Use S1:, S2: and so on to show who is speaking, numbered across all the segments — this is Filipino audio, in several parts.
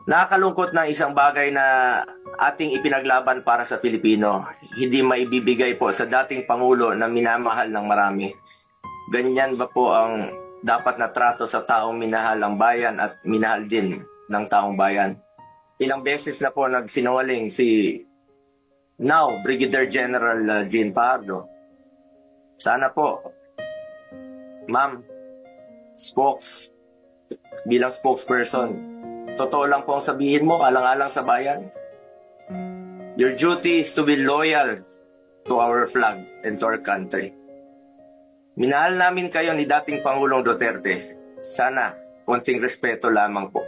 S1: Nakakalungkot na isang bagay na ating ipinaglaban para sa Pilipino, hindi maibibigay po sa dating Pangulo na minamahal ng marami. Ganyan ba po ang dapat na trato sa taong minahal ang bayan at minahal din ng taong bayan? Ilang beses na po nagsinungaling si now Brigadier General Jean Pardo. Sana po, ma'am, bilang spokesperson, totoo lang po ang sabihin mo, alang-alang sa bayan. Your duty is to be loyal to our flag and to our country. Minahal namin kayo ni dating Pangulong Duterte. Sana, konting respeto lamang po.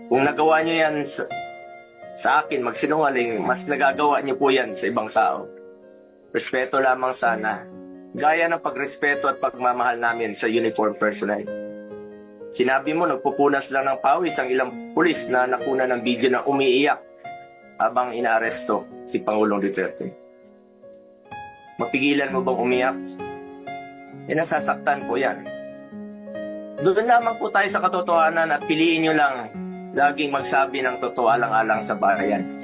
S1: Kung nagawa nyo yan sa akin, magsinungaling, mas nagagawa nyo po yan sa ibang tao. Respeto lamang sana. Gaya ng pagrespeto at pagmamahal namin sa uniform personnel. Sinabi mo, nagpupunas lang ng pawis ang ilang pulis na nakuna ng video na umiiyak habang inaaresto si Pangulong Duterte. Mapigilan mo bang umiyak? Nasasaktan po yan. Doon lamang po tayo sa katotohanan at piliin nyo lang laging magsabi ng totoo alang-alang sa bayan.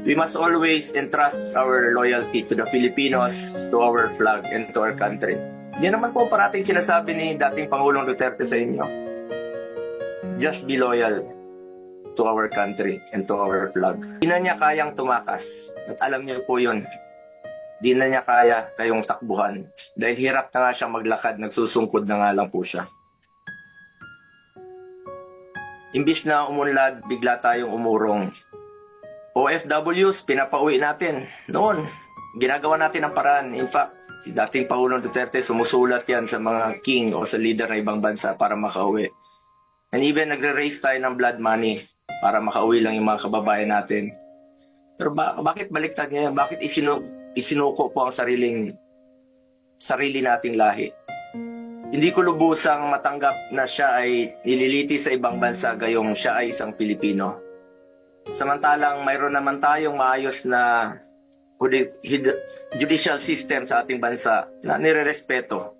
S1: We must always entrust our loyalty to the Filipinos, to our flag, and to our country. Yan naman po parating sinasabi ni dating Pangulong Duterte sa inyo. Just be loyal to our country and to our flag. Di na niya kayang tumakas. At alam niyo po yun. Di na niya kaya kayong takbuhan. Dahil hirap na nga siyang maglakad, nagsusungkod na nga lang po siya. Imbis na umunlad, bigla tayong umurong. OFWs, pinapauwi natin. Noon, ginagawa natin ang paraan. In fact, si dating Pangulong Duterte, sumusulat yan sa mga king o sa leader ng ibang bansa para makauwi. And even nagre-raise tayo ng blood money para makauwi lang yung mga kababayan natin. Pero bakit baliktad niya yan? Bakit isinuko po ang sarili nating lahi? Hindi ko lubusang matanggap na siya ay nililiti sa ibang bansa gayong siya ay isang Pilipino. Samantalang mayroon naman tayong maayos na judicial system sa ating bansa na nirerespeto.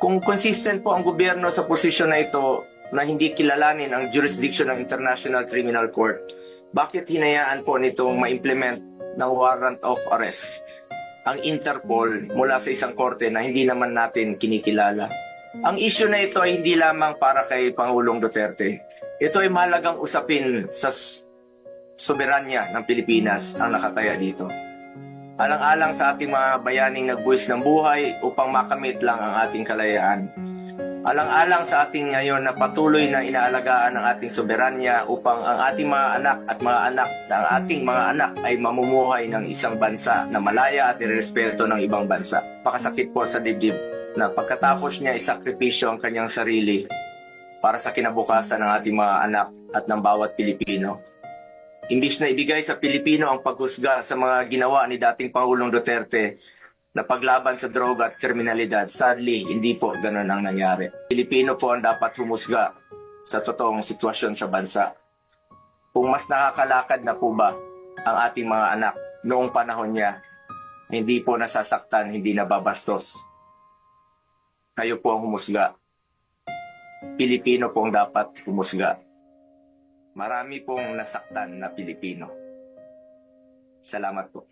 S1: Kung consistent po ang gobyerno sa posisyon na ito na hindi kilalanin ang jurisdiction ng International Criminal Court, bakit hinayaan po nitong ma-implement ng warrant of arrest ang Interpol mula sa isang korte na hindi naman natin kinikilala? Ang issue na ito ay hindi lamang para kay Pangulong Duterte. Ito ay mahalagang usapin sa soberanya ng Pilipinas ang nakataya dito. Alang-alang sa ating mga bayaning nagbuwis ng buhay upang makamit lang ang ating kalayaan. Alang-alang sa ating ngayon na patuloy na inaalagaan ang ating soberanya upang ang ating mga anak at mga anak ng ating mga anak ay mamumuhay ng isang bansa na malaya at irespeto ng ibang bansa. Pakasakit po sa dibdib na pagkatapos niya isakripisyo ang kanyang sarili para sa kinabukasan ng ating mga anak at ng bawat Pilipino. Imbis na ibigay sa Pilipino ang paghusga sa mga ginawa ni dating Pangulong Duterte na paglaban sa droga at kriminalidad, sadly, hindi po ganun ang nangyari. Pilipino po ang dapat humusga sa totoong sitwasyon sa bansa. Kung mas nakakalakad na po ba ang ating mga anak noong panahon niya, hindi po nasasaktan, hindi nababastos. Kayo po ang humusga. Pilipino po ang dapat humusga. Marami pong nasaktan na Pilipino. Salamat po.